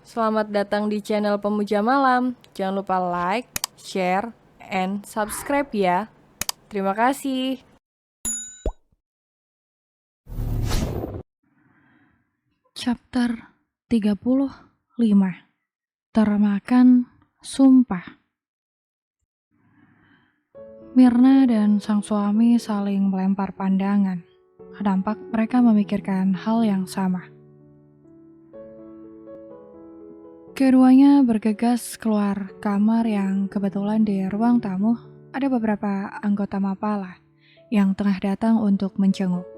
Selamat datang di channel Pemuja Malam. Jangan lupa like, share, and subscribe ya. Terima kasih. Chapter 35. Termakan Sumpah. Mirna dan sang suami saling melempar pandangan. Nampak mereka memikirkan hal yang sama. Keduanya bergegas keluar kamar yang kebetulan di ruang tamu ada beberapa anggota Mapala yang tengah datang untuk menjenguk.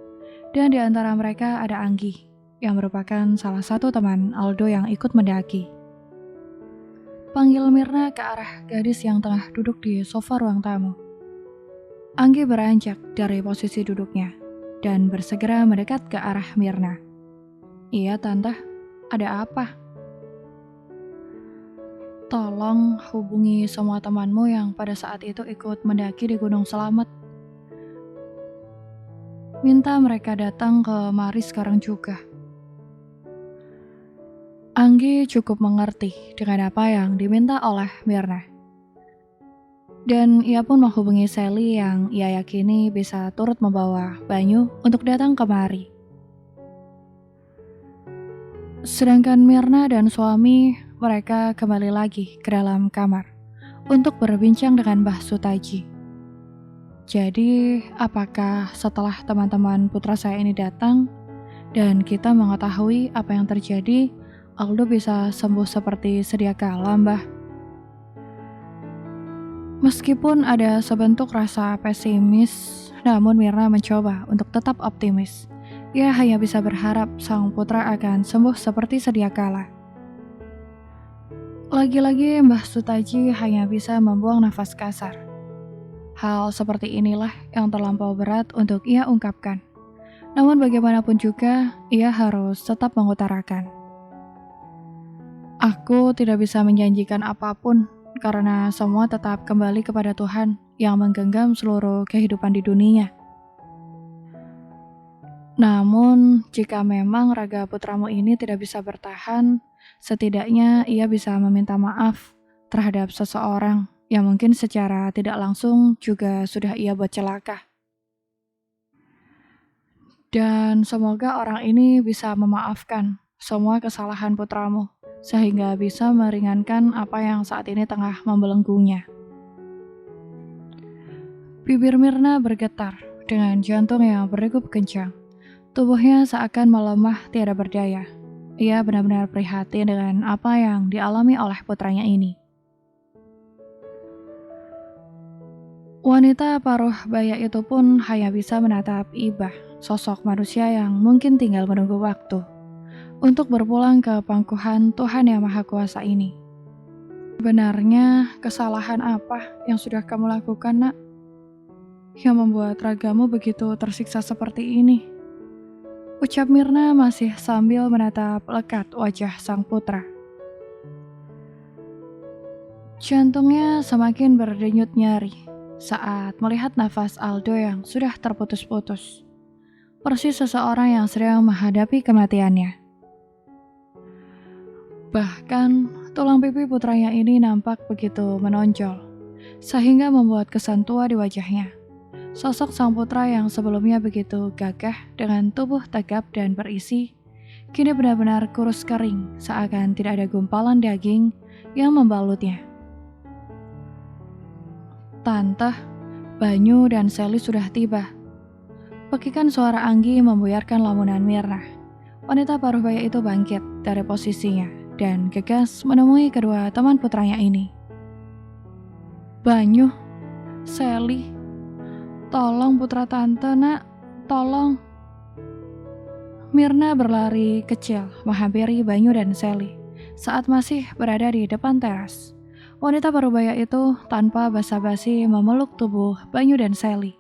Dan di antara mereka ada Anggi, yang merupakan salah satu teman Aldo yang ikut mendaki. Panggil Mirna ke arah gadis yang tengah duduk di sofa ruang tamu. Anggi beranjak dari posisi duduknya dan bersegera mendekat ke arah Mirna. Iya tante, ada apa? Tolong hubungi semua temanmu yang pada saat itu ikut mendaki di Gunung Selamet. Minta mereka datang ke mari sekarang juga. Anggi cukup mengerti dengan apa yang diminta oleh Mirna. Dan ia pun menghubungi Sally yang ia yakini bisa turut membawa Banyu untuk datang kemari. Sedangkan Mirna dan suami mereka kembali lagi ke dalam kamar untuk berbincang dengan Mbah Sutaji. Jadi, apakah setelah teman-teman putra saya ini datang dan kita mengetahui apa yang terjadi, Aldo bisa sembuh seperti sedia kala, Mbah? Meskipun ada sebentuk rasa pesimis, namun Mirna mencoba untuk tetap optimis. Ia hanya bisa berharap sang putra akan sembuh seperti sedia kala. Lagi-lagi Mbah Sutaji hanya bisa membuang nafas kasar. Hal seperti inilah yang terlampau berat untuk ia ungkapkan. Namun bagaimanapun juga, ia harus tetap mengutarakan. Aku tidak bisa menjanjikan apapun karena semua tetap kembali kepada Tuhan yang menggenggam seluruh kehidupan di dunia. Namun, jika memang raga putramu ini tidak bisa bertahan, setidaknya ia bisa meminta maaf terhadap seseorang yang mungkin secara tidak langsung juga sudah ia buat celaka. Dan semoga orang ini bisa memaafkan semua kesalahan putramu, sehingga bisa meringankan apa yang saat ini tengah membelenggunya. Bibir Mirna bergetar dengan jantung yang berdegup kencang. Tubuhnya seakan melemah tiada berdaya. Ia benar-benar prihatin dengan apa yang dialami oleh putranya ini. Wanita paruh baya itu pun hanya bisa menatap Ibah, sosok manusia yang mungkin tinggal menunggu waktu untuk berpulang ke pangkuhan Tuhan Yang Maha Kuasa ini. Sebenarnya kesalahan apa yang sudah kamu lakukan, Nak? Yang membuat ragamu begitu tersiksa seperti ini? Ucap Mirna masih sambil menatap lekat wajah sang putra. Jantungnya semakin berdenyut nyeri saat melihat nafas Aldo yang sudah terputus-putus. Persis seseorang yang sedang menghadapi kematiannya. Bahkan, tulang pipi putranya ini nampak begitu menonjol, sehingga membuat kesan tua di wajahnya. Sosok sang putra yang sebelumnya begitu gagah dengan tubuh tegap dan berisi, kini benar-benar kurus kering, seakan tidak ada gumpalan daging yang membalutnya. Tante, Banyu dan Sally sudah tiba. Pekikan suara Anggi membuyarkan lamunan Mirna. Wanita paruh baya itu bangkit dari posisinya dan gegas menemui kedua teman putranya ini. Banyu, Sally, tolong putra tante, Nak, tolong. Mirna berlari kecil menghampiri Banyu dan Sally saat masih berada di depan teras. Wanita parubaya itu tanpa basa-basi memeluk tubuh Banyu dan Sally.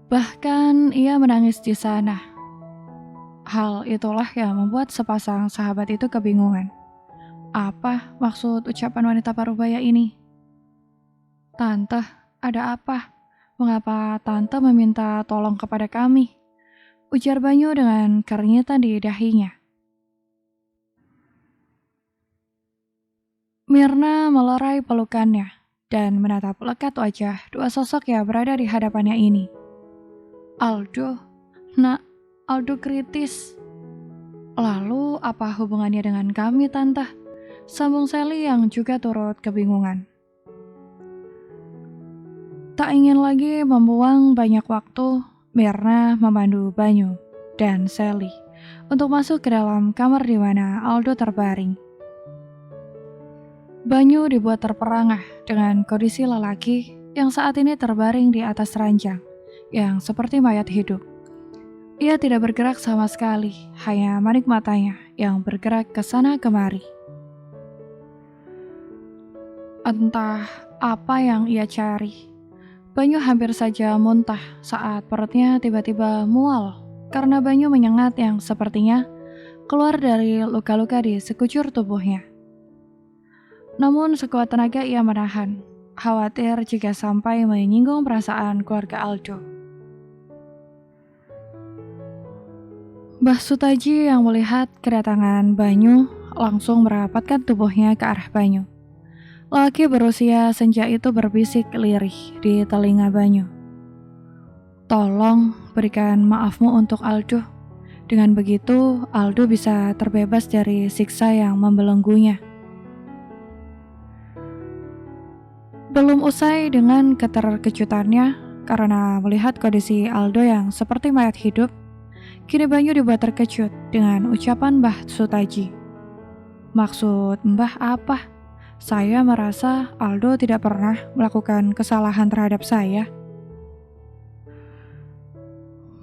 Bahkan ia menangis di sana. Hal itulah yang membuat sepasang sahabat itu kebingungan. Apa maksud ucapan wanita parubaya ini? Tante, ada apa? Mengapa Tante meminta tolong kepada kami? Ujar Banyu dengan keringetan di dahinya. Mirna melerai pelukannya dan menatap lekat wajah dua sosok yang berada di hadapannya ini. Aldo, nak, Aldo kritis. Lalu apa hubungannya dengan kami, Tante? Sambung Sally yang juga turut kebingungan. Tak ingin lagi membuang banyak waktu, Mirna memandu Banyu dan Sally untuk masuk ke dalam kamar di mana Aldo terbaring. Banyu dibuat terperangah dengan kondisi lelaki yang saat ini terbaring di atas ranjang, yang seperti mayat hidup. Ia tidak bergerak sama sekali, hanya manik matanya yang bergerak ke sana kemari. Entah apa yang ia cari. Banyu hampir saja muntah saat perutnya tiba-tiba mual karena Banyu menyengat yang sepertinya keluar dari luka-luka di sekujur tubuhnya. Namun sekuat tenaga ia menahan, khawatir jika sampai menyinggung perasaan keluarga Aldo. Mbah Sutaji yang melihat kedatangan Banyu langsung merapatkan tubuhnya ke arah Banyu. Laki berusia senja itu berbisik lirih di telinga Banyu. Tolong berikan maafmu untuk Aldo. Dengan begitu, Aldo bisa terbebas dari siksa yang membelenggunya. Belum usai dengan keterkejutannya karena melihat kondisi Aldo yang seperti mayat hidup, kini Banyu dibuat terkejut dengan ucapan Mbah Sutaji. Maksud Mbah apa? Saya merasa Aldo tidak pernah melakukan kesalahan terhadap saya.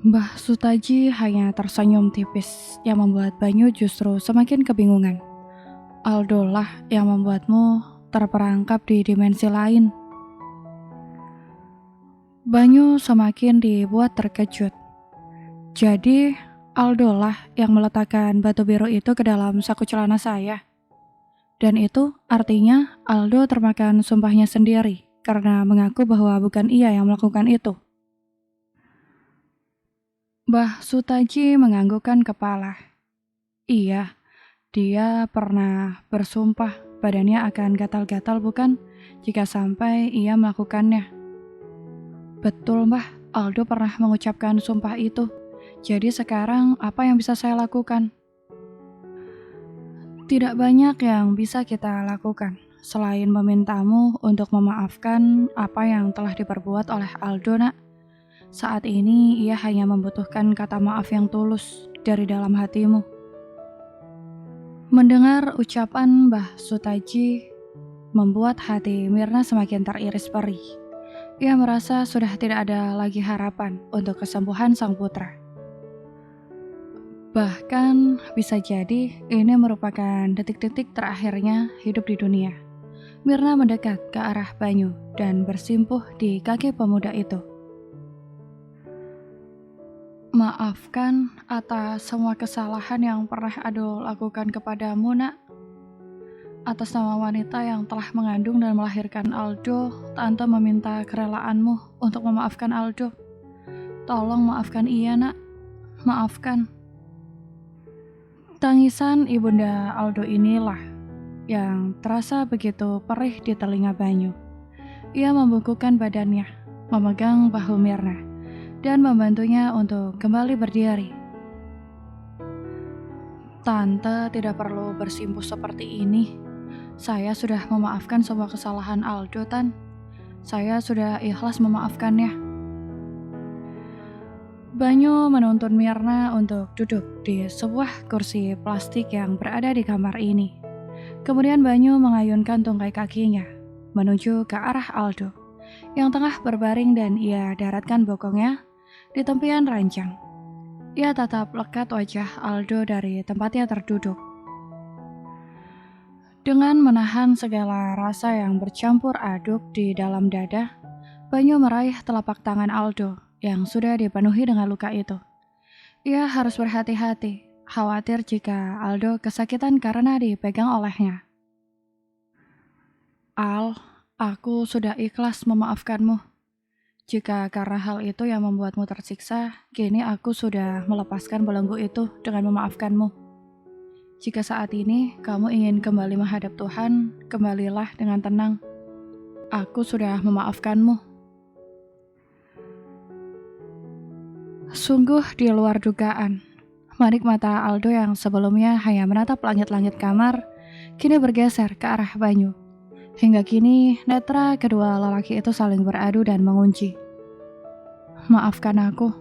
Mbah Sutaji hanya tersenyum tipis yang membuat Banyu justru semakin kebingungan. Aldo lah yang membuatmu terperangkap di dimensi lain. Banyu semakin dibuat terkejut. Jadi, Aldo lah yang meletakkan batu biru itu ke dalam saku celana saya. Dan itu artinya Aldo termakan sumpahnya sendiri karena mengaku bahwa bukan ia yang melakukan itu. Mbah Sutaji menganggukkan kepala. Iya, dia pernah bersumpah badannya akan gatal-gatal bukan jika sampai ia melakukannya. Betul Mbah, Aldo pernah mengucapkan sumpah itu. Jadi sekarang apa yang bisa saya lakukan? Tidak banyak yang bisa kita lakukan selain memintamu untuk memaafkan apa yang telah diperbuat oleh Aldo, nak. Saat ini ia hanya membutuhkan kata maaf yang tulus dari dalam hatimu. Mendengar ucapan Mbah Sutaji membuat hati Mirna semakin teriris perih. Ia merasa sudah tidak ada lagi harapan untuk kesembuhan sang putra. Bahkan bisa jadi ini merupakan detik-detik terakhirnya hidup di dunia. Mirna mendekat ke arah Banyu dan bersimpuh di kaki pemuda itu. Maafkan atas semua kesalahan yang pernah Ado lakukan kepadamu, nak. Atas nama wanita yang telah mengandung dan melahirkan Aldo, Tante meminta kerelaanmu untuk memaafkan Aldo. Tolong maafkan ia, nak. Maafkan. Tangisan ibunda Aldo inilah yang terasa begitu perih di telinga Banyu. Ia membungkukkan badannya, memegang bahu Mirna, dan membantunya untuk kembali berdiri. Tante tidak perlu bersimpuh seperti ini. Saya sudah memaafkan semua kesalahan Aldo, Tan. Saya sudah ikhlas memaafkannya. Banyu menuntun Mirna untuk duduk di sebuah kursi plastik yang berada di kamar ini. Kemudian Banyu mengayunkan tungkai kakinya menuju ke arah Aldo yang tengah berbaring dan ia daratkan bokongnya di tepian ranjang. Ia tatap lekat wajah Aldo dari tempatnya terduduk. Dengan menahan segala rasa yang bercampur aduk di dalam dada, Banyu meraih telapak tangan Aldo yang sudah dipenuhi dengan luka itu. Ia harus berhati-hati, khawatir jika Aldo kesakitan karena dipegang olehnya. Al, aku sudah ikhlas memaafkanmu. Jika karena hal itu yang membuatmu tersiksa, kini aku sudah melepaskan belenggu itu dengan memaafkanmu. Jika saat ini kamu ingin kembali menghadap Tuhan, kembalilah dengan tenang. Aku sudah memaafkanmu. Sungguh di luar dugaan. Manik mata Aldo yang sebelumnya hanya menatap langit-langit kamar, kini bergeser ke arah Banyu. Hingga kini, netra kedua lelaki itu saling beradu dan mengunci. Maafkan aku.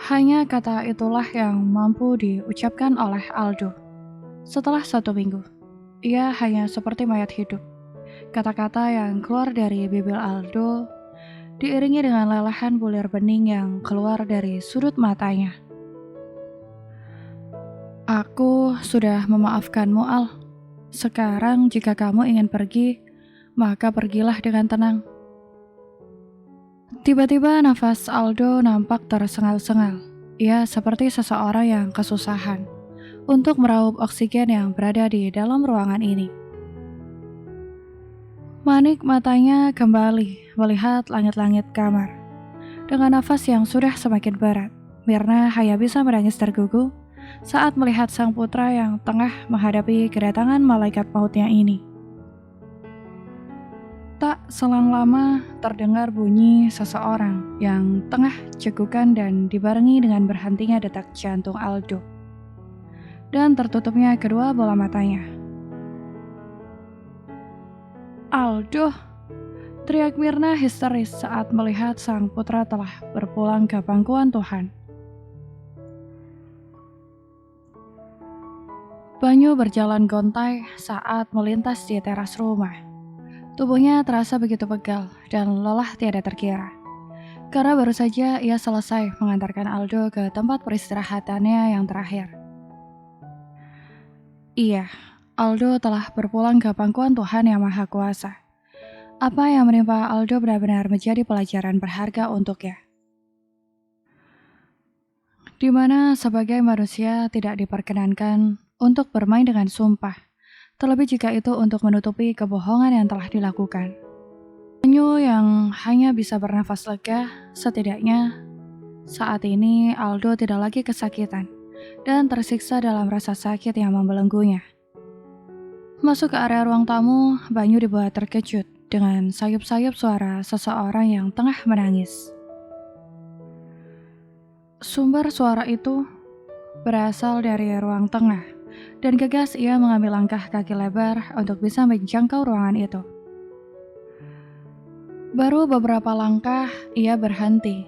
Hanya kata itulah yang mampu diucapkan oleh Aldo. Setelah 1 minggu, ia hanya seperti mayat hidup. Kata-kata yang keluar dari bibir Aldo diiringi dengan lelehan bulir bening yang keluar dari sudut matanya. Aku sudah memaafkanmu, Al. Sekarang jika kamu ingin pergi, maka pergilah dengan tenang. Tiba-tiba nafas Aldo nampak tersengal-sengal. Ia seperti seseorang yang kesusahan untuk meraup oksigen yang berada di dalam ruangan ini. Manik matanya kembali melihat langit-langit kamar. Dengan nafas yang sudah semakin berat, Mirna hanya bisa menangis tergugu saat melihat sang putra yang tengah menghadapi kedatangan malaikat mautnya ini. Tak selang lama terdengar bunyi seseorang yang tengah cegukan dan dibarengi dengan berhentinya detak jantung Aldo. Dan tertutupnya kedua bola matanya. Aldo, teriak Mirna histeris saat melihat sang putra telah berpulang ke pangkuan Tuhan. Banyu berjalan gontai saat melintas di teras rumah. Tubuhnya terasa begitu pegal dan lelah tiada terkira. Karena baru saja ia selesai mengantarkan Aldo ke tempat peristirahatannya yang terakhir. Iya, Aldo telah berpulang ke pangkuan Tuhan Yang Maha Kuasa. Apa yang menimpa Aldo benar-benar menjadi pelajaran berharga untuknya. Di mana sebagai manusia tidak diperkenankan untuk bermain dengan sumpah. Terlebih jika itu untuk menutupi kebohongan yang telah dilakukan. Banyu yang hanya bisa bernafas lega, setidaknya saat ini Aldo tidak lagi kesakitan dan tersiksa dalam rasa sakit yang membelenggunya. Masuk ke area ruang tamu, Banyu dibuat terkejut dengan sayup-sayup suara seseorang yang tengah menangis. Sumber suara itu berasal dari ruang tengah. Dan gegas ia mengambil langkah kaki lebar untuk bisa menjangkau ruangan itu. Baru beberapa langkah, ia berhenti.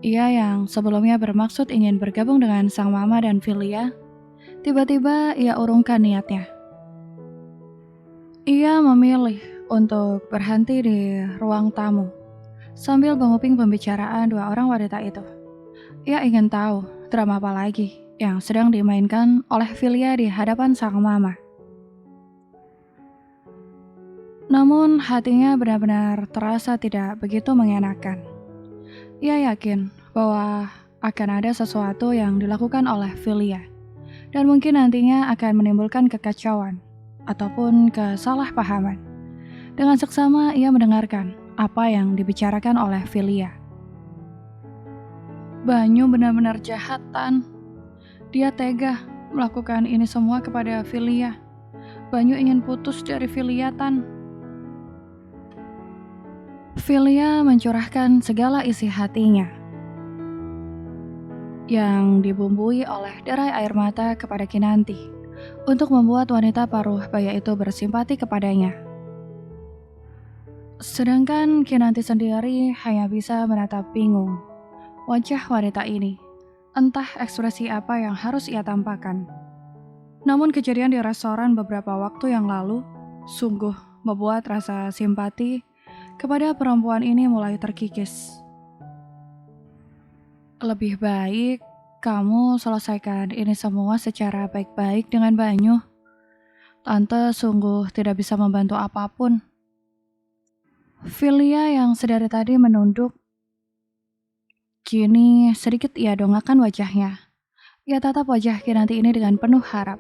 Ia yang sebelumnya bermaksud ingin bergabung dengan sang mama dan Filia, tiba-tiba ia urungkan niatnya. Ia memilih untuk berhenti di ruang tamu, sambil menguping pembicaraan dua orang wanita itu. Ia ingin tahu drama apa lagi yang sedang dimainkan oleh Filia di hadapan sang mama. Namun hatinya benar-benar terasa tidak begitu mengenakan. Ia yakin bahwa akan ada sesuatu yang dilakukan oleh Filia, dan mungkin nantinya akan menimbulkan kekacauan ataupun kesalahpahaman. Dengan seksama ia mendengarkan apa yang dibicarakan oleh Filia. Banyu benar-benar jahat, Tan. Dia tega melakukan ini semua kepada Filia. Banyu ingin putus dari Filia, Tan. Filia mencurahkan segala isi hatinya yang dibumbui oleh derai air mata kepada Kinanti untuk membuat wanita paruh baya itu bersimpati kepadanya. Sedangkan Kinanti sendiri hanya bisa menatap bingung wajah wanita ini. Entah ekspresi apa yang harus ia tampakkan. Namun kejadian di restoran beberapa waktu yang lalu sungguh membuat rasa simpati kepada perempuan ini mulai terkikis. Lebih baik kamu selesaikan ini semua secara baik-baik dengan Banyu. Tante sungguh tidak bisa membantu apapun. Filia yang sedari tadi menunduk, kini sedikit ia dongakkan wajahnya. Ia tatap wajah Kinanti ini dengan penuh harap.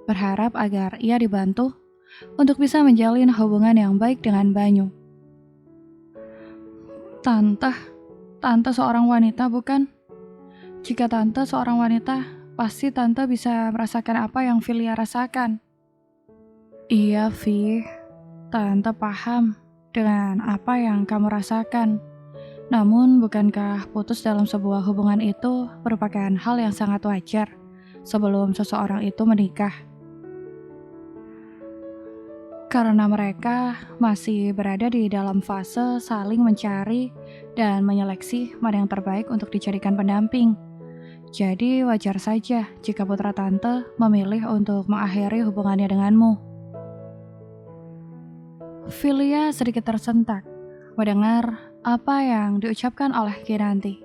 Berharap agar ia dibantu untuk bisa menjalin hubungan yang baik dengan Banyu. Tante seorang wanita bukan? Jika Tante seorang wanita, Pasti Tante bisa merasakan apa yang Filia rasakan. Iya, Vi. Tante paham dengan apa yang kamu rasakan. Namun, bukankah putus dalam sebuah hubungan itu merupakan hal yang sangat wajar sebelum seseorang itu menikah? Karena mereka masih berada di dalam fase saling mencari dan menyeleksi mana yang terbaik untuk dijadikan pendamping. Jadi wajar saja jika putra tante memilih untuk mengakhiri hubungannya denganmu. Filia sedikit tersentak mendengar apa yang diucapkan oleh Kinanti.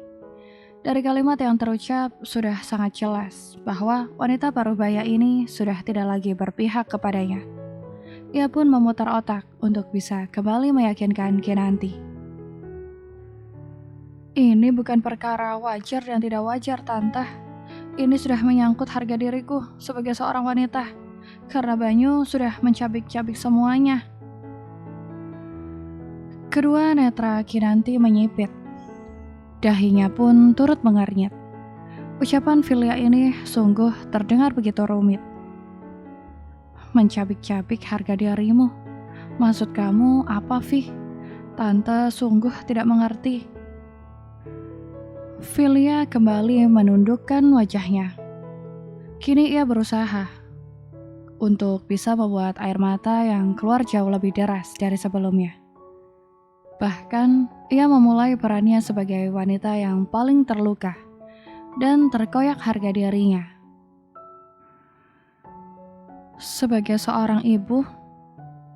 Dari kalimat yang terucap sudah sangat jelas bahwa wanita parubaya ini sudah tidak lagi berpihak kepadanya. Ia pun memutar otak untuk bisa kembali meyakinkan Kinanti. Ini bukan perkara wajar dan tidak wajar, Tante. Ini sudah menyangkut harga diriku sebagai seorang wanita, karena Banyu sudah mencabik-cabik semuanya. Kedua netra Kinanti menyipit. Dahinya pun turut mengernyit. Ucapan Filia ini sungguh terdengar begitu rumit. Mencabik-cabik harga dirimu. Maksud kamu apa, Vi? Tante sungguh tidak mengerti. Filia kembali menundukkan wajahnya. Kini ia berusaha untuk bisa membuat air mata yang keluar jauh lebih deras dari sebelumnya. Bahkan, ia memulai perannya sebagai wanita yang paling terluka dan terkoyak harga dirinya. Sebagai seorang ibu,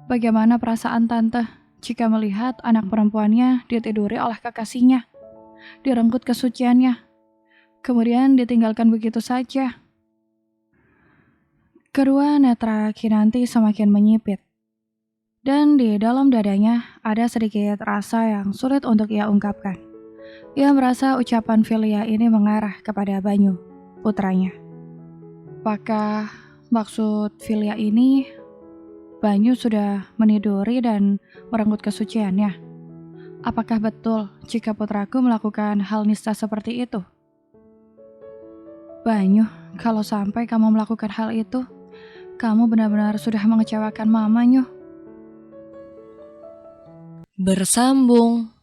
bagaimana perasaan Tante jika melihat anak perempuannya ditiduri oleh kekasihnya, direnggut kesuciannya, kemudian ditinggalkan begitu saja? Kedua netra Kinanti semakin menyipit, dan di dalam dadanya ada sedikit rasa yang sulit untuk ia ungkapkan. Ia merasa ucapan Filia ini mengarah kepada Banyu, putranya. Apakah maksud Filia ini Banyu sudah meniduri dan merenggut kesuciannya? Apakah betul jika putraku melakukan hal nista seperti itu? Banyu, kalau sampai kamu melakukan hal itu, kamu benar-benar sudah mengecewakan Mama, Nyu. Bersambung.